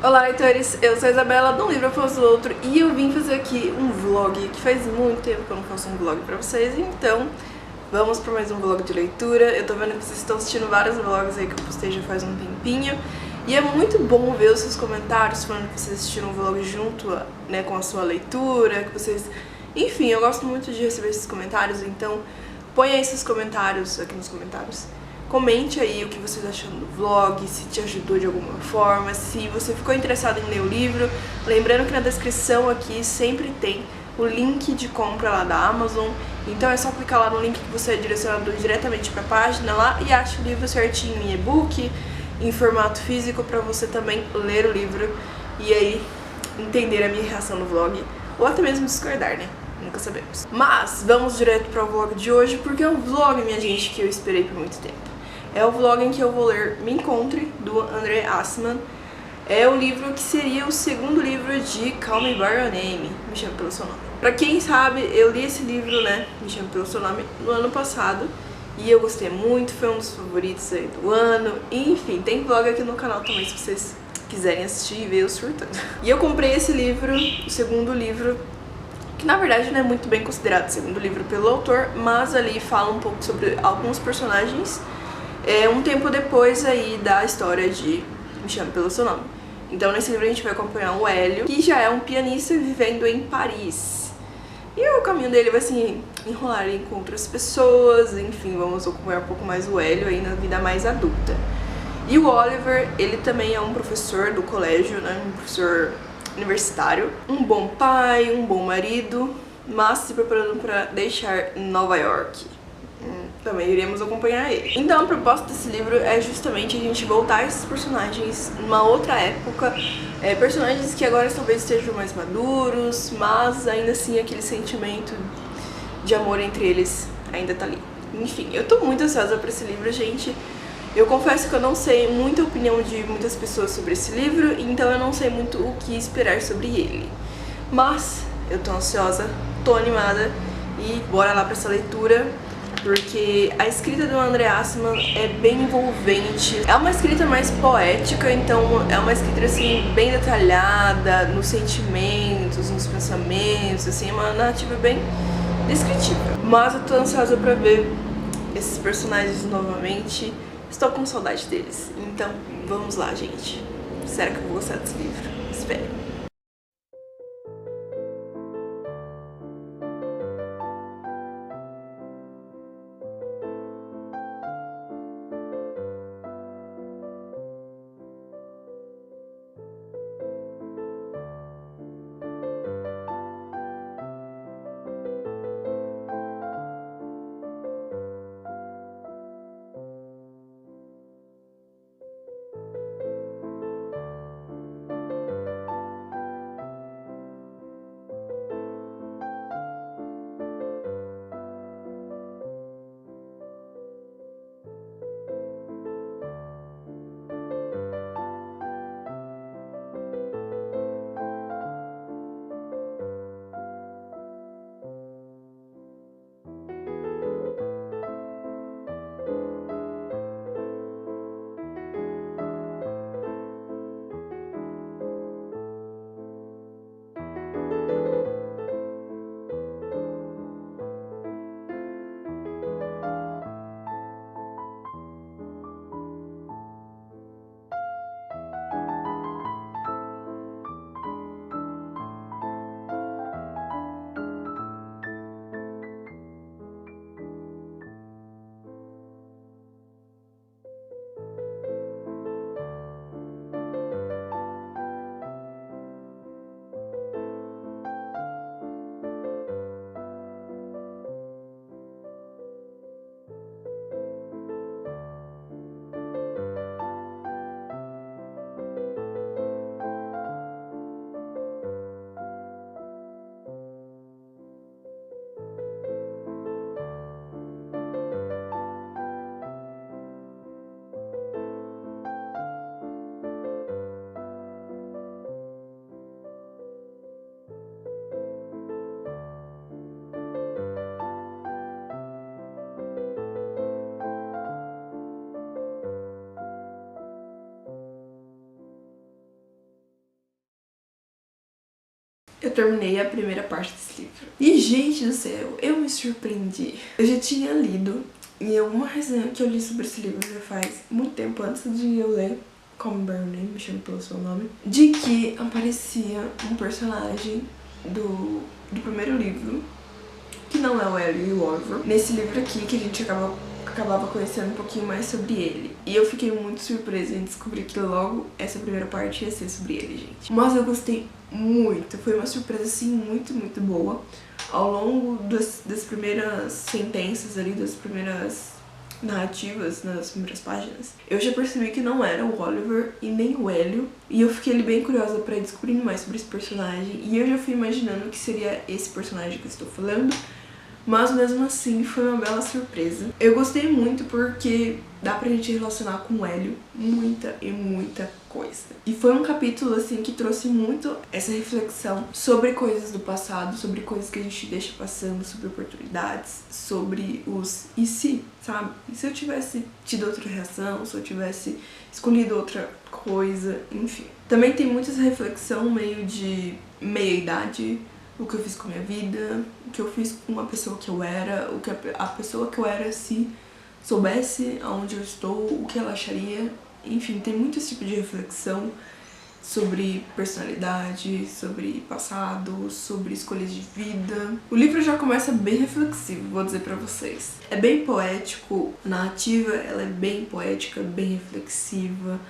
Olá, leitores! Eu sou a Isabela, de um livro após o outro, e eu vim fazer aqui um vlog, que faz muito tempo que eu não faço um vlog pra vocês, então vamos para mais um vlog de leitura. Eu tô vendo que vocês estão assistindo vários vlogs aí que eu postei já faz um tempinho, e é muito bom ver os seus comentários falando que vocês assistiram o vlog junto, né, com a sua leitura, que vocês... Enfim, eu gosto muito de receber esses comentários, então põe aí seus comentários aqui nos comentários. Comente aí o que vocês acharam do vlog, se te ajudou de alguma forma, se você ficou interessado em ler o livro. Lembrando que na descrição aqui sempre tem o link de compra lá da Amazon, então é só clicar lá no link que você é direcionado diretamente para a página lá e acha o livro certinho em e-book, em formato físico, para você também ler o livro e aí entender a minha reação no vlog, ou até mesmo discordar, né? Nunca sabemos. Mas vamos direto para o vlog de hoje, porque é um vlog, minha gente, que eu esperei por muito tempo. É o vlog em que eu vou ler Me Encontre, do André Assmann. É o livro que seria o segundo livro de Call Me By Your Name, Me Chame Pelo Seu Nome. Pra quem sabe, eu li esse livro, né, Me Chame Pelo Seu Nome, no ano passado. E eu gostei muito, foi um dos favoritos aí do ano. E, enfim, tem vlog aqui no canal também, se vocês quiserem assistir e ver eu surtando. E eu comprei esse livro, o segundo livro, que na verdade não é muito bem considerado o segundo livro pelo autor, mas ali fala um pouco sobre alguns personagens um tempo depois aí da história de Me Chame Pelo Seu Nome. Então nesse livro a gente vai acompanhar o Hélio, que já é um pianista vivendo em Paris. E o caminho dele vai se enrolar com outras pessoas, enfim, vamos acompanhar um pouco mais o Hélio aí na vida mais adulta. E o Oliver, ele também é um professor do colégio, né, um professor universitário, um bom pai, um bom marido, mas se preparando para deixar Nova York. Também iremos acompanhar ele. Então a proposta desse livro é justamente a gente voltar a esses personagens numa outra época, personagens que agora talvez estejam mais maduros, mas ainda assim aquele sentimento de amor entre eles ainda tá ali. Enfim, eu tô muito ansiosa pra esse livro, gente. Eu confesso que eu não sei muita opinião de muitas pessoas sobre esse livro, então eu não sei muito o que esperar sobre ele. Mas eu tô ansiosa, tô animada e bora lá pra essa leitura, porque a escrita do André Assmann é bem envolvente. É uma escrita mais poética, então é uma escrita assim bem detalhada nos sentimentos, nos pensamentos, assim, é uma narrativa bem descritiva. Mas eu tô ansiosa pra ver esses personagens novamente. Estou com saudade deles. Então, vamos lá, gente. Será que eu vou gostar desse livro? Espero. Eu terminei a primeira parte desse livro. E, gente do céu, eu me surpreendi. Eu já tinha lido, e uma resenha que eu li sobre esse livro já faz muito tempo, antes de eu ler Call Me By Your Name, me chame pelo seu nome, de que aparecia um personagem do primeiro livro, que não é o Hélio e o Oliver, nesse livro aqui, que a gente acabava conhecendo um pouquinho mais sobre ele. E eu fiquei muito surpresa em descobrir que logo essa primeira parte ia ser sobre ele, gente. Mas eu gostei muito, foi uma surpresa assim muito, muito boa. Ao longo das primeiras sentenças ali, das primeiras narrativas, nas primeiras páginas, eu já percebi que não era o Oliver e nem o Hélio, e eu fiquei ali bem curiosa pra ir descobrindo mais sobre esse personagem, e eu já fui imaginando que seria esse personagem que eu estou falando, mas mesmo assim foi uma bela surpresa. Eu gostei muito porque dá pra gente relacionar com o Hélio muita e muita coisa. E foi um capítulo assim que trouxe muito essa reflexão sobre coisas do passado, sobre coisas que a gente deixa passando, sobre oportunidades, sobre os e se, sabe? E se eu tivesse tido outra reação, se eu tivesse escolhido outra coisa, enfim. Também tem muita essa reflexão meio de meia-idade, o que eu fiz com a minha vida, o que eu fiz com a pessoa que eu era, o que a pessoa que eu era se soubesse aonde eu estou, o que ela acharia. Enfim, tem muito esse tipo de reflexão sobre personalidade, sobre passado, sobre escolhas de vida. O livro já começa bem reflexivo, vou dizer pra vocês. É bem poético, a narrativa ela é bem poética, bem reflexiva.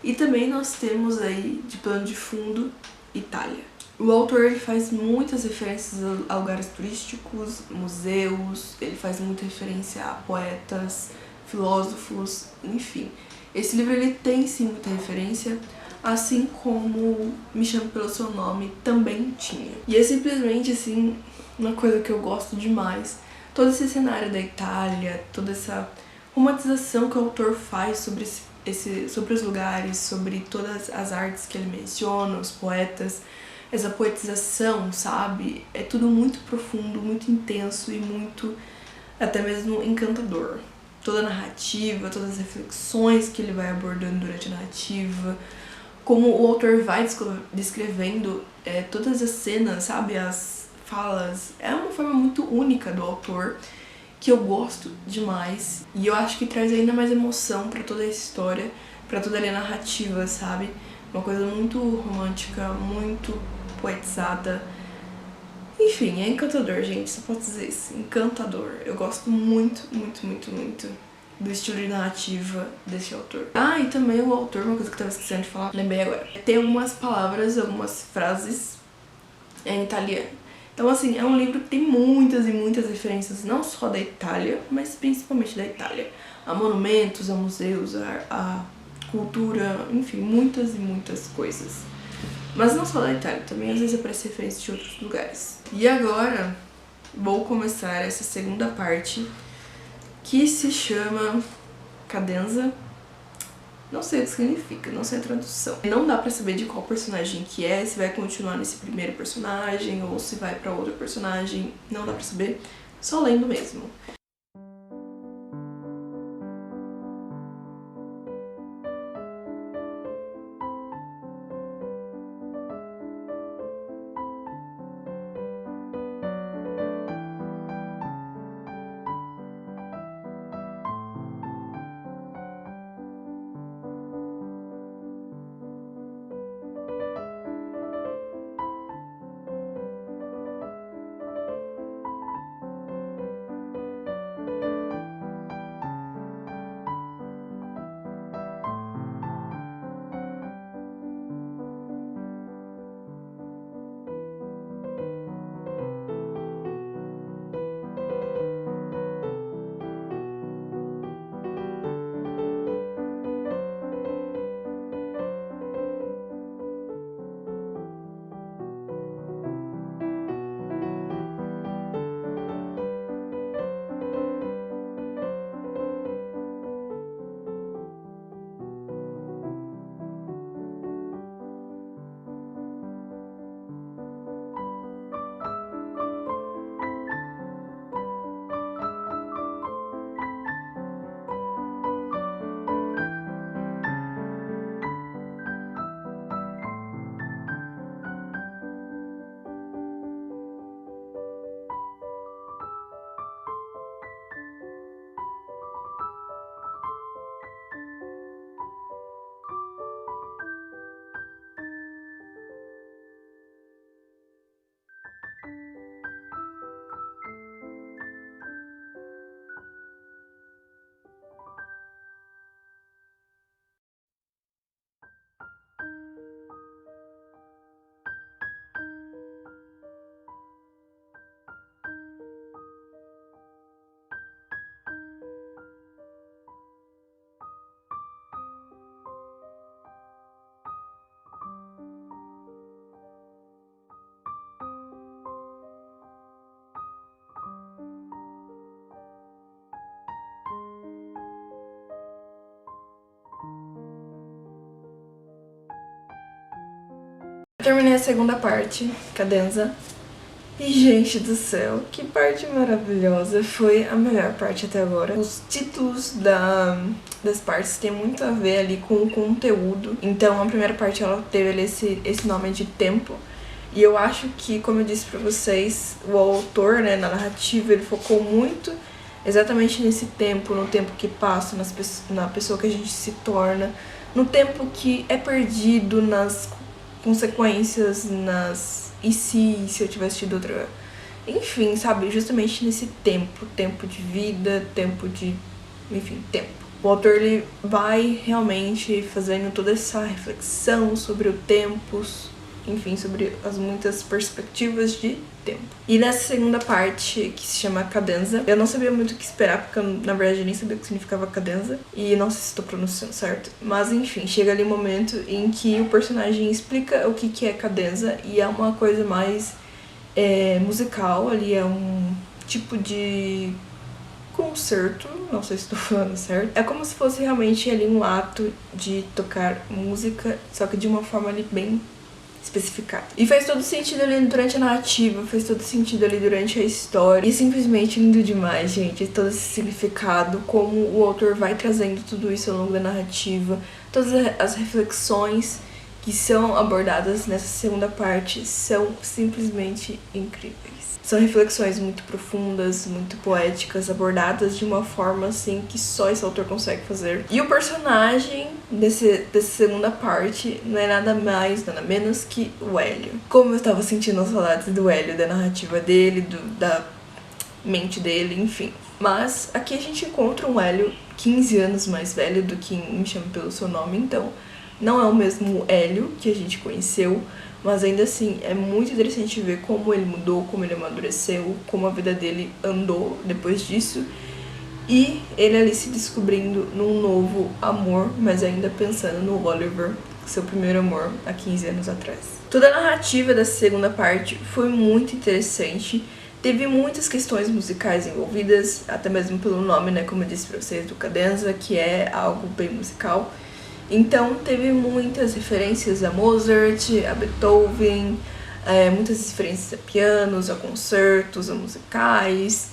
E também nós temos aí, de plano de fundo, Itália. O autor ele faz muitas referências a lugares turísticos, museus, ele faz muita referência a poetas, filósofos, enfim. Esse livro ele tem sim muita referência, assim como Me Chame Pelo Seu Nome também tinha. E é simplesmente assim uma coisa que eu gosto demais. Todo esse cenário da Itália, toda essa romantização que o autor faz sobre sobre os lugares, sobre todas as artes que ele menciona, os poetas, essa poetização, sabe? É tudo muito profundo, muito intenso e muito até mesmo encantador. Toda a narrativa, todas as reflexões que ele vai abordando durante a narrativa, como o autor vai descrevendo todas as cenas, sabe? As falas. É uma forma muito única do autor que eu gosto demais. E eu acho que traz ainda mais emoção pra toda a história, pra toda a narrativa, sabe? Uma coisa muito romântica, muito poetizada. Enfim, é encantador, gente, só posso dizer isso, encantador. Eu gosto muito, muito, muito, muito do estilo de narrativa desse autor. Ah, e também o autor, uma coisa que eu tava esquecendo de falar, lembrei agora. Tem algumas palavras, algumas frases em italiano. Então, assim, é um livro que tem muitas e muitas referências, não só da Itália, mas principalmente da Itália. A monumentos, a museus, a cultura, enfim, muitas e muitas coisas. Mas não só da Itália, também às vezes aparece referência de outros lugares. E agora vou começar essa segunda parte que se chama Cadenza. Não sei o que significa, não sei a tradução. Não dá pra saber de qual personagem que é, se vai continuar nesse primeiro personagem ou se vai pra outro personagem. Não dá pra saber, só lendo mesmo. Terminei a segunda parte, Cadenza. E, gente do céu, que parte maravilhosa. Foi a melhor parte até agora. Os títulos das partes têm muito a ver ali com o conteúdo. Então, a primeira parte, ela teve ali esse nome de tempo. E eu acho que, como eu disse pra vocês, o autor, né, na narrativa, ele focou muito exatamente nesse tempo, no tempo que passa, na pessoa que a gente se torna, no tempo que é perdido, nas consequências, e se eu tivesse tido outra... Enfim, sabe? Justamente nesse tempo de vida, tempo de... Enfim, tempo. O autor, ele vai realmente fazendo toda essa reflexão sobre o tempo, enfim, sobre as muitas perspectivas de tempo. E nessa segunda parte, que se chama Cadenza, eu não sabia muito o que esperar, porque eu, na verdade, nem sabia o que significava cadenza, e não sei se estou pronunciando certo, mas enfim, chega ali um momento em que o personagem explica o que é cadenza, e é uma coisa mais musical, ali é um tipo de concerto, não sei se estou falando certo, é como se fosse realmente ali um ato de tocar música, só que de uma forma ali bem especificado. E faz todo sentido ali durante a narrativa, faz todo sentido ali durante a história. E simplesmente lindo demais, gente, todo esse significado, como o autor vai trazendo tudo isso ao longo da narrativa, todas as reflexões que são abordadas nessa segunda parte são simplesmente incríveis. São reflexões muito profundas, muito poéticas, abordadas de uma forma assim que só esse autor consegue fazer. E o personagem dessa segunda parte não é nada mais, nada menos que o Hélio. Como eu estava sentindo as saudades do Hélio, da narrativa dele, da mente dele, enfim. Mas aqui a gente encontra um Hélio 15 anos mais velho do que Me Chame Pelo Seu Nome, então não é o mesmo Hélio que a gente conheceu, mas ainda assim é muito interessante ver como ele mudou, como ele amadureceu, como a vida dele andou depois disso. E ele ali se descobrindo num novo amor, mas ainda pensando no Oliver, seu primeiro amor há 15 anos atrás. Toda a narrativa da segunda parte foi muito interessante. Teve muitas questões musicais envolvidas, até mesmo pelo nome, né, como eu disse pra vocês, do Cadenza, que é algo bem musical. Então teve muitas referências a Mozart, a Beethoven, muitas referências a pianos, a concertos, a musicais.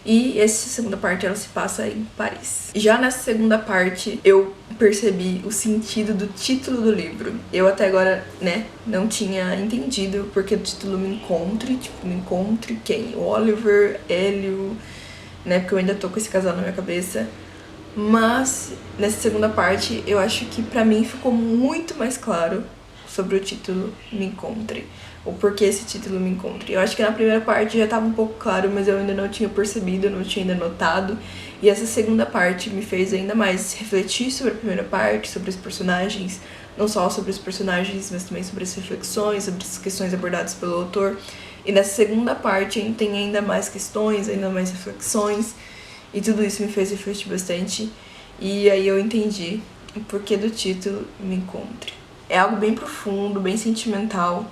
E essa segunda parte ela se passa em Paris. Já nessa segunda parte eu percebi o sentido do título do livro. Eu até agora, né, não tinha entendido porque o título Me Encontre, tipo, Me Encontre quem? O Oliver, Hélio, né, porque eu ainda tô com esse casal na minha cabeça. Mas nessa segunda parte eu acho que pra mim ficou muito mais claro sobre o título Me Encontre, o porquê esse título Me Encontre. Eu acho que na primeira parte já estava um pouco claro, mas eu ainda não tinha percebido, eu não tinha ainda notado. E essa segunda parte me fez ainda mais refletir sobre a primeira parte, sobre os personagens, não só sobre os personagens, mas também sobre as reflexões, sobre as questões abordadas pelo autor. E nessa segunda parte tem ainda mais questões, ainda mais reflexões, e tudo isso me fez refletir bastante. E aí eu entendi o porquê do título Me Encontre. É algo bem profundo, bem sentimental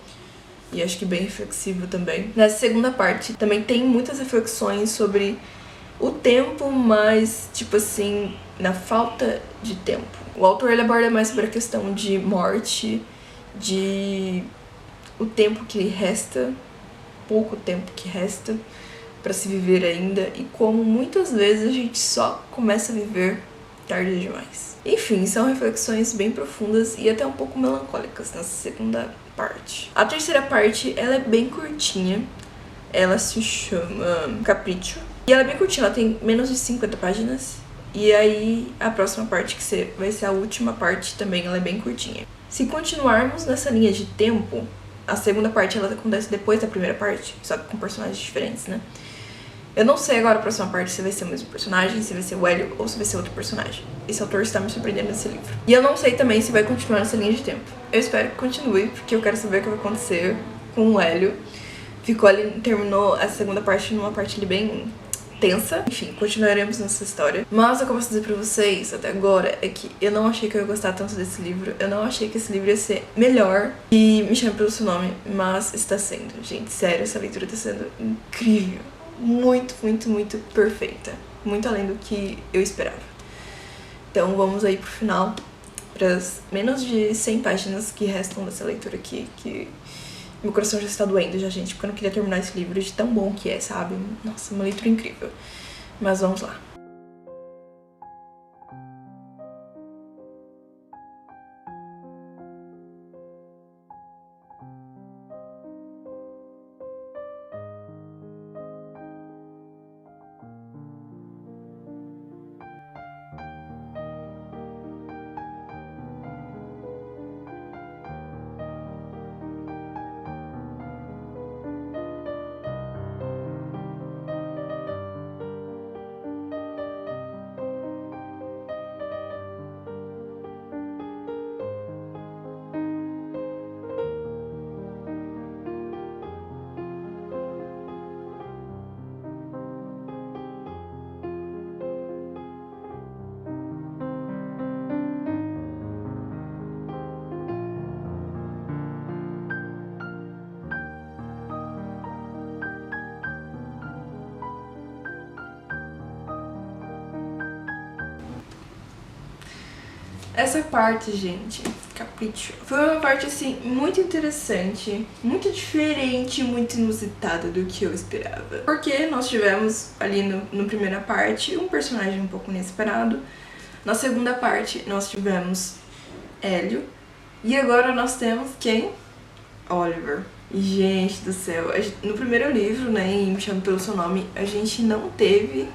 e acho que bem reflexivo também. Nessa segunda parte também tem muitas reflexões sobre o tempo, mas tipo assim, na falta de tempo. O autor ele aborda mais sobre a questão de morte, de o tempo que resta, pouco tempo que resta para se viver ainda, e como muitas vezes a gente só começa a viver tarde demais. Enfim, são reflexões bem profundas e até um pouco melancólicas nessa segunda parte. A terceira parte, ela é bem curtinha, ela se chama Capricho, e ela é bem curtinha, ela tem menos de 50 páginas, e aí a próxima parte, que vai ser a última parte também, ela é bem curtinha. Se continuarmos nessa linha de tempo, a segunda parte ela acontece depois da primeira parte, só que com personagens diferentes, né? Eu não sei agora a próxima parte se vai ser o mesmo personagem, se vai ser o Hélio ou se vai ser outro personagem. Esse autor está me surpreendendo nesse livro. E eu não sei também se vai continuar nessa linha de tempo. Eu espero que continue, porque eu quero saber o que vai acontecer com o Hélio. Ficou ali, terminou a segunda parte numa parte ali bem tensa. Enfim, continuaremos nessa história. Mas o que eu posso dizer pra vocês até agora é que eu não achei que eu ia gostar tanto desse livro. Eu não achei que esse livro ia ser melhor e Me Chame Pelo Seu Nome, mas está sendo. Gente, sério, essa leitura está sendo incrível. Muito, muito, muito perfeita. Muito além do que eu esperava. Então vamos aí pro final, pras menos de 100 páginas que restam dessa leitura aqui, que meu coração já está doendo já, gente, porque eu não queria terminar esse livro de tão bom que é, sabe? Nossa, uma leitura incrível. Mas vamos lá. Essa parte, gente, capricho, foi uma parte, assim, muito interessante, muito diferente, muito inusitada do que eu esperava. Porque nós tivemos ali no primeira parte um personagem um pouco inesperado. Na segunda parte nós tivemos Hélio. E agora nós temos quem? Oliver. Gente do céu, no primeiro livro, né, em Me Chame Pelo Seu Nome, a gente não teve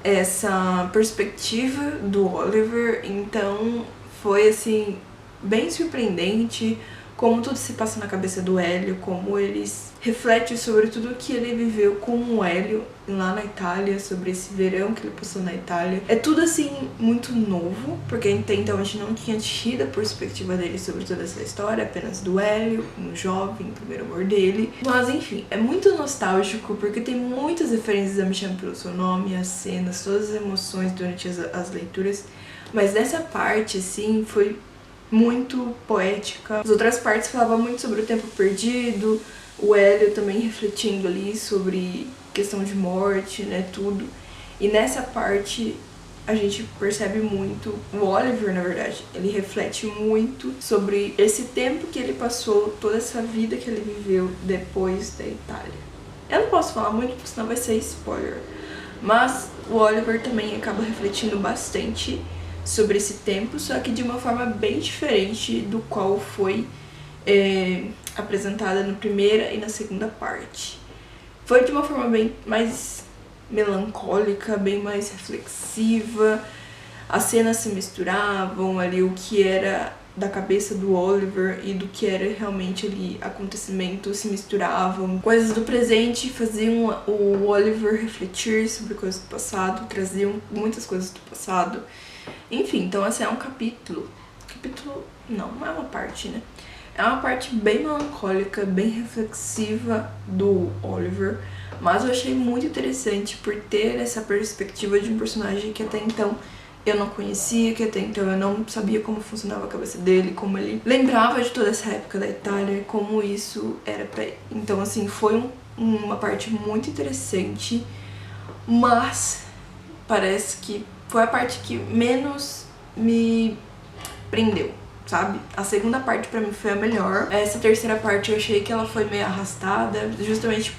essa perspectiva do Oliver, então foi assim bem surpreendente como tudo se passa na cabeça do Hélio, como eles refletem sobre tudo que ele viveu com o Hélio lá na Itália, sobre esse verão que ele passou na Itália. É tudo assim muito novo, porque até então a gente não tinha tido a perspectiva dele sobre toda essa história, apenas do Hélio, um jovem, o primeiro amor dele. Mas enfim, é muito nostálgico porque tem muitas referências a Me Chame Pelo Seu Nome, as cenas, todas as emoções durante as leituras. Mas nessa parte, assim, foi muito poética. As outras partes falavam muito sobre o tempo perdido, o Hélio também refletindo ali sobre questão de morte, né, tudo. E nessa parte a gente percebe muito, o Oliver, na verdade, ele reflete muito sobre esse tempo que ele passou, toda essa vida que ele viveu depois da Itália. Eu não posso falar muito, porque senão vai ser spoiler, mas o Oliver também acaba refletindo bastante sobre esse tempo, só que de uma forma bem diferente do qual foi apresentada na primeira e na segunda parte. Foi de uma forma bem mais melancólica, bem mais reflexiva, as cenas se misturavam ali, o que era da cabeça do Oliver e do que era realmente ali acontecimentos se misturavam. Coisas do presente faziam o Oliver refletir sobre coisas do passado, traziam muitas coisas do passado. Enfim, então assim, é um capítulo não é uma parte, né? É uma parte bem melancólica, bem reflexiva do Oliver, mas eu achei muito interessante por ter essa perspectiva de um personagem que até então eu não conhecia, que até então eu não sabia como funcionava a cabeça dele, como ele lembrava de toda essa época da Itália, como isso era pra ele. Então assim, foi uma parte muito interessante, mas parece que foi a parte que menos me prendeu, sabe? A segunda parte pra mim foi a melhor. Essa terceira parte eu achei que ela foi meio arrastada, justamente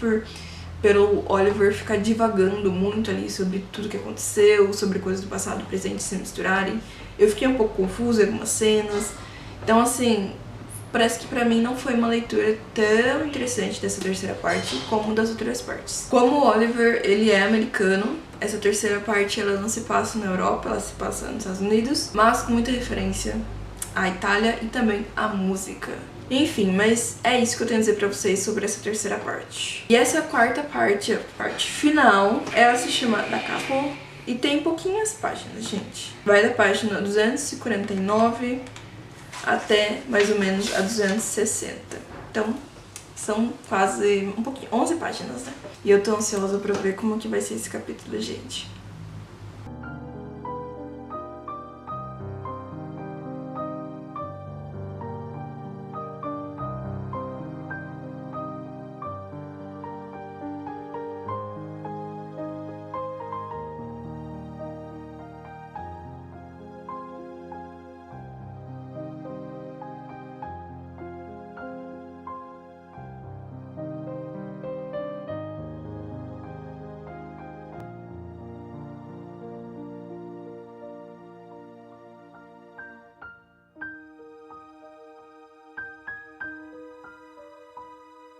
pelo Oliver ficar divagando muito ali sobre tudo que aconteceu, sobre coisas do passado e do presente se misturarem. Eu fiquei um pouco confusa em algumas cenas. Então, assim, parece que pra mim não foi uma leitura tão interessante dessa terceira parte como das outras partes. Como o Oliver, ele é americano, essa terceira parte ela não se passa na Europa, ela se passa nos Estados Unidos, mas com muita referência à Itália e também à música. Enfim, mas é isso que eu tenho a dizer pra vocês sobre essa terceira parte. E essa quarta parte, a parte final, ela se chama Da Capo e tem pouquinhas páginas, gente. Vai da página 249 até mais ou menos a 260. Então, são quase um pouquinho, 11 páginas, né? E eu tô ansiosa pra ver como que vai ser esse capítulo, gente.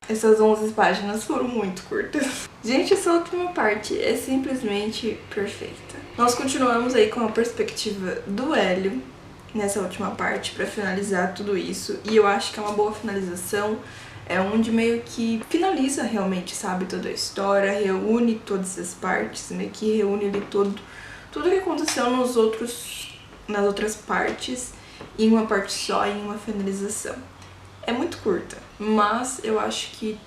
Essas 11 páginas foram muito curtas. Gente, essa última parte é simplesmente perfeita. Nós continuamos aí com a perspectiva do Hélio nessa última parte pra finalizar tudo isso. E eu acho que é uma boa finalização. É onde meio que finaliza realmente, sabe, toda a história, reúne todas as partes, meio que reúne ali tudo que aconteceu nas outras partes em uma parte só, em uma finalização. É muito curta, mas eu acho que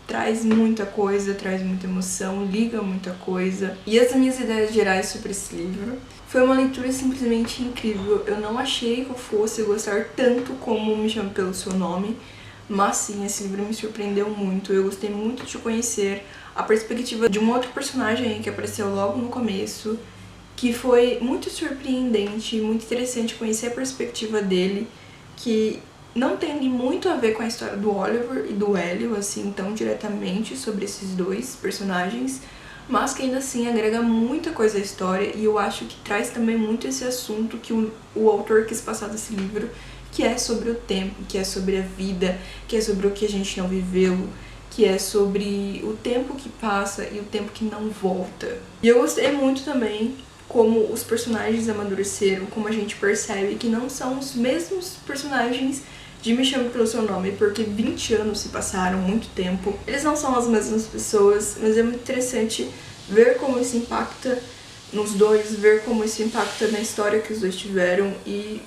traz muita coisa, traz muita emoção, liga muita coisa. E as minhas ideias gerais sobre esse livro. Foi uma leitura simplesmente incrível. Eu não achei que eu fosse gostar tanto como Me Chame Pelo Seu Nome, mas sim, esse livro me surpreendeu muito. Eu gostei muito de conhecer a perspectiva de um outro personagem que apareceu logo no começo, que foi muito surpreendente, muito interessante conhecer a perspectiva dele, que não tem muito a ver com a história do Oliver e do Hélio, assim, tão diretamente sobre esses dois personagens, mas que ainda assim agrega muita coisa à história, e eu acho que traz também muito esse assunto que o autor quis passar desse livro, que é sobre o tempo, que é sobre a vida, que é sobre o que a gente não viveu, que é sobre o tempo que passa e o tempo que não volta. E eu gostei muito também como os personagens amadureceram, como a gente percebe que não são os mesmos personagens de Me Chame Pelo Seu Nome, porque 20 anos se passaram, muito tempo. Eles não são as mesmas pessoas, mas é muito interessante ver como isso impacta nos dois, ver como isso impacta na história que os dois tiveram e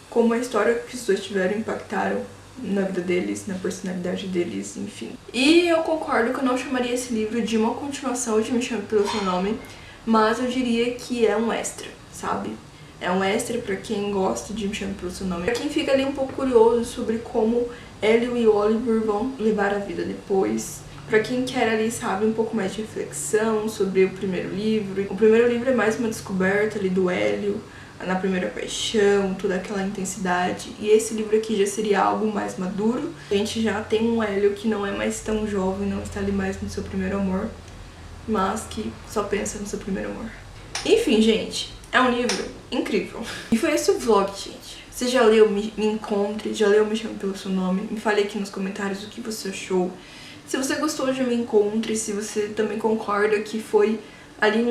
como a história que os dois tiveram impactaram na vida deles, na personalidade deles, enfim. E eu concordo que eu não chamaria esse livro de uma continuação de Me Chame Pelo Seu Nome, mas eu diria que é um extra, sabe? É um extra pra quem gosta de Me Chame Pelo Seu Nome. Pra quem fica ali um pouco curioso sobre como Hélio e Oliver vão levar a vida depois. Pra quem quer ali, sabe, um pouco mais de reflexão sobre o primeiro livro. O primeiro livro é mais uma descoberta ali do Hélio, na primeira paixão, toda aquela intensidade. E esse livro aqui já seria algo mais maduro. A gente já tem um Hélio que não é mais tão jovem, não está ali mais no seu primeiro amor, mas que só pensa no seu primeiro amor. Enfim, gente, é um livro incrível. E foi esse o vlog, gente. Você já leu Me Encontre? Já leu Me Chame Pelo Seu Nome? Me fale aqui nos comentários o que você achou. Se você gostou de Me Encontre, se você também concorda que foi ali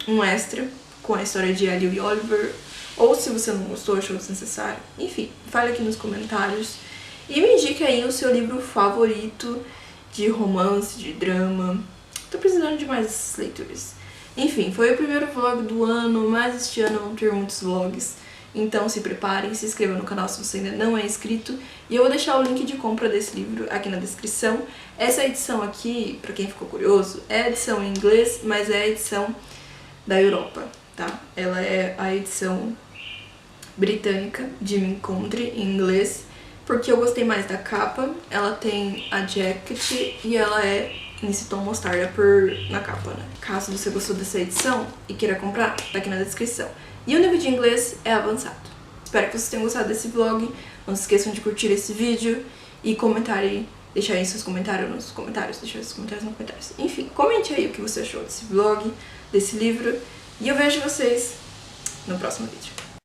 um extra com a história de Hélio e Oliver, ou se você não gostou, achou desnecessário. Enfim, fale aqui nos comentários. E me indique aí o seu livro favorito de romance, de drama. Tô precisando de mais leituras. Enfim, foi o primeiro vlog do ano, mas este ano vão ter muitos vlogs. Então se preparem, se inscrevam no canal se você ainda não é inscrito. E eu vou deixar o link de compra desse livro aqui na descrição. Essa edição aqui, pra quem ficou curioso, é a edição em inglês, mas é a edição da Europa, tá? Ela é a edição britânica de Me Encontre em inglês, porque eu gostei mais da capa. Ela tem a jacket e ela é nesse tom mostarda na capa, né? Caso você gostou dessa edição e queira comprar, tá aqui na descrição. E o nível de inglês é avançado. Espero que vocês tenham gostado desse vlog. Não se esqueçam de curtir esse vídeo e comentar aí, deixar aí seus comentários nos comentários, Enfim, comente aí o que você achou desse vlog, desse livro. E eu vejo vocês no próximo vídeo.